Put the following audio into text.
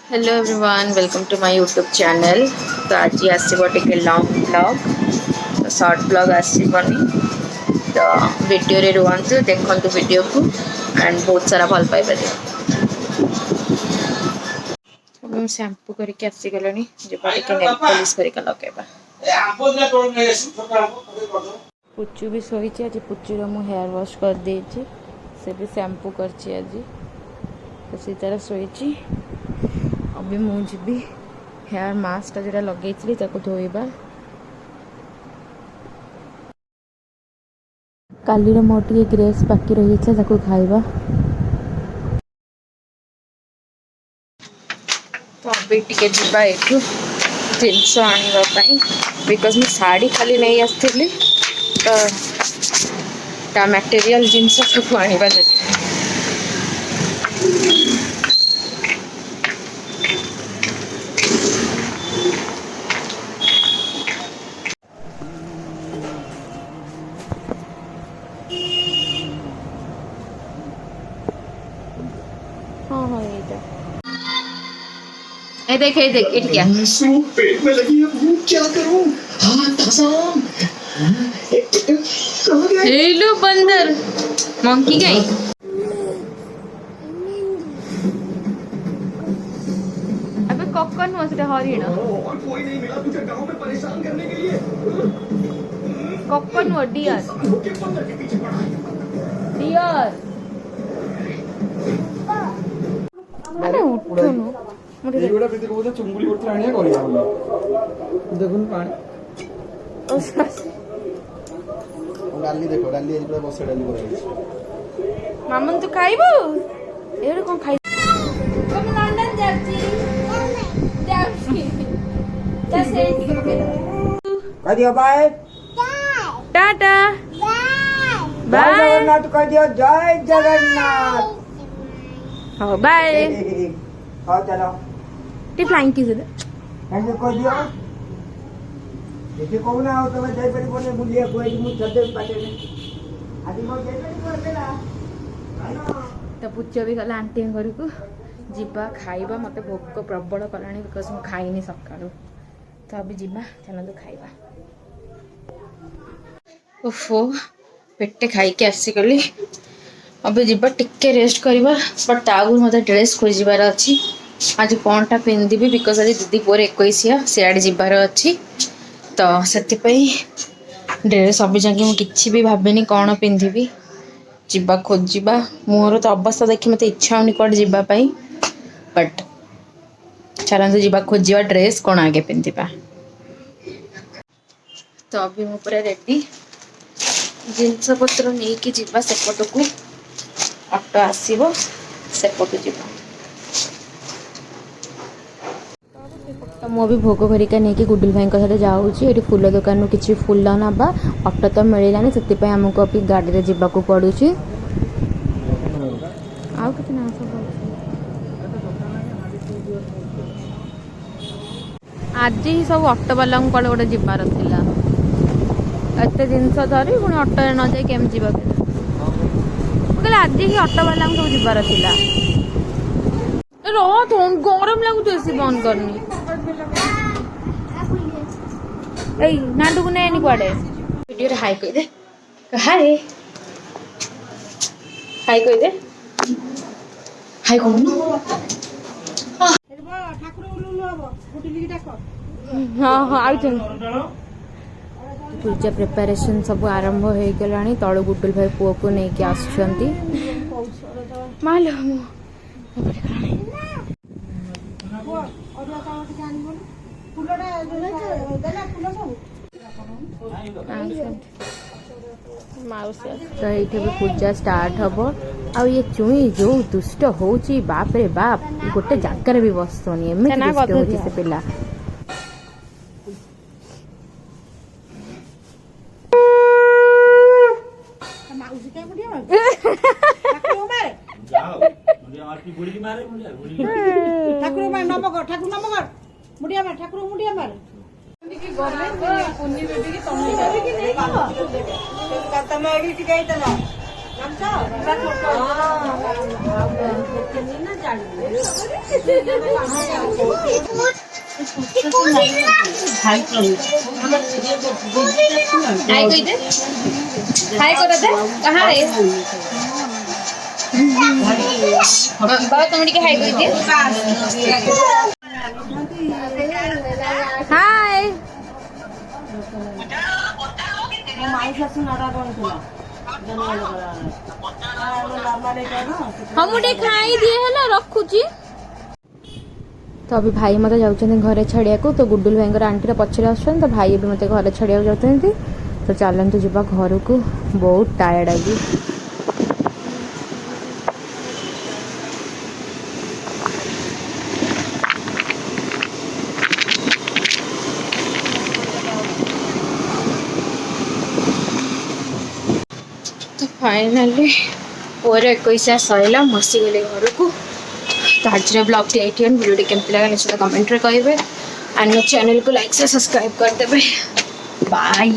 Hello everyone welcome to my YouTube channel. तो आज आसो टे लॉन्ग ब्लॉग तो शॉर्ट ब्लॉग आसबनी तो वीडियो रे रुहतु देखु वीडियो को एंड बहुत सारा भल पाइबा दियो। शैम्पू करके आसीगले नेल पॉलिश करके लगेबा। पुचू भी शोई आज पुचूर मु हेयर वॉश कर देछि से भी शैम्पू करछि आज तो सी तार शोई। अभी मुझे भी हेयर मास्क जोड़ा लगे धोइबा। कालीर मोर टे ग्रेस बाकी रही खाइबा। तो अभी टिके जीवा एठू जिनस आने बिकज मैं साड़ी खाली नहीं आसती तो मटेरियल जिनस सब आने हाँ हाँ ये देख क्या पेट में लगी है भूख क्या करूं। हाँ तसम हेलो बंदर मंकी गई अबे कॉकन हुआ से हरिण और कोई नहीं मिला तुझे गांव में परेशान करने के लिए। कॉकन हुआ डियर के बंदर के पीछे पड़ा है। डियर अरे उठो ଏଇଗୁଡା ଭିତରେ ବୋଧେ ଚୁଙ୍ଗୁଡି ଗୋଟେ ଆଣିଆ କରିବା ବୋଲି ଦେଖୁନ ପାଣି ଡାଲି ଦେଖ ଡାଲି ଆଜି ପୁରା ବସା ଡାଲି କରାଯାଇଛି। ମାମୁନ ତୁ ଖାଇବୁ ଏଇଡେ କଣ ଖାଇ ମୁଁ ଲଣ୍ଡନ ଯାଉଛି ତା ସେଇଠି कह दियो बाय टाटा जय बाय जगन्नाथ कह दियो जय जगन्नाथ। हो बाय हाँ चलो टी फ्लाइंग किस दे ऐसे कह दियो देखिए कौन आओ तो मैं जाई पड़ी बोले बुलिया कोई मु चलते पाटे में आदि मो जाई पड़ी को अकेला तो पुच्छ भी गला आंटी घर को जीवा खाइबा मते भोक प्रबल कलानी बिकज मु खाइनी सकाळु तो अभी जीवा चलंदु खाइबा। ओफो पेटे खाई के आसी गली अभी जीवा टिके रेस्ट करबा बट तागु मते ड्रेस खोजिबार अछि आज कौनटा पिंधि बिकज आज दीदी पुअर 21 सियाड़े जीवार अच्छी तो से ड्रेस अभी जाके मुझे भी भाविनी कौन पिंधि जीवा खोजा मोर तो अवस्था देखी मत इच्छा होनी कौन जावाई बट चलते जीवा खोजा ड्रेस कौन आगे पिंधा। तो अभी मु पूरा रेडी जिनस पत्र नहीं कि जीवा सेपट को ऑटो आसो सेपटू जीवा। तो मुझे भोग घरिका नहीं कि गुडुल भाई सहित जाऊँगी फूल दुकान किसी फूल नवा ऑटो तो मिलानी से आमको अभी गाड़ी में जावाक पड़ू आज ही सब ऑटो वाला कौन गोटे जीवार था एत जिनस धरी पुणी ऑटो न जाए केम जा आज ही ऑटो वाला सब जीवार था गरम लगुच बंद करनी नाडू को नहीं कुआडे वीडियो रे हाय कह दे हाय हाय कह दे हाय कहून हाँ हाँ आ पूजा प्रिपरेशन सब आरंभ हो गलानी तलु गुडुल भाई पुओ को लेकिन आसुंती मालो तो ये भी पूजा स्टार्ट हम आ ये चुई जो दुष्ट होची बाप रे बाप गोटे जगार भी बसनी एमती से पिला हाय कोई दे हाय को दे कहाँ है बाबा तुम के हाय कोई दे हाय हम उठे खाई दिए है ना रखुची तो अभी भाई मत जाऊँ घरे छाड़िया को तो गुड्डुल भाई आंटी पचर आस तो भाई भी मत घरे छाड़िया जाते तो चलतु जा घर को बहुत टायर्ड आज तो फाइनाली पुअर 21 सैला मसीगले घर को तो आज ब्लॉग टी वीडियो केमती लगा निश्चित कमेंट रे कहिबे एंड चैनल को लाइक से सब्सक्राइब कर देबे बाय।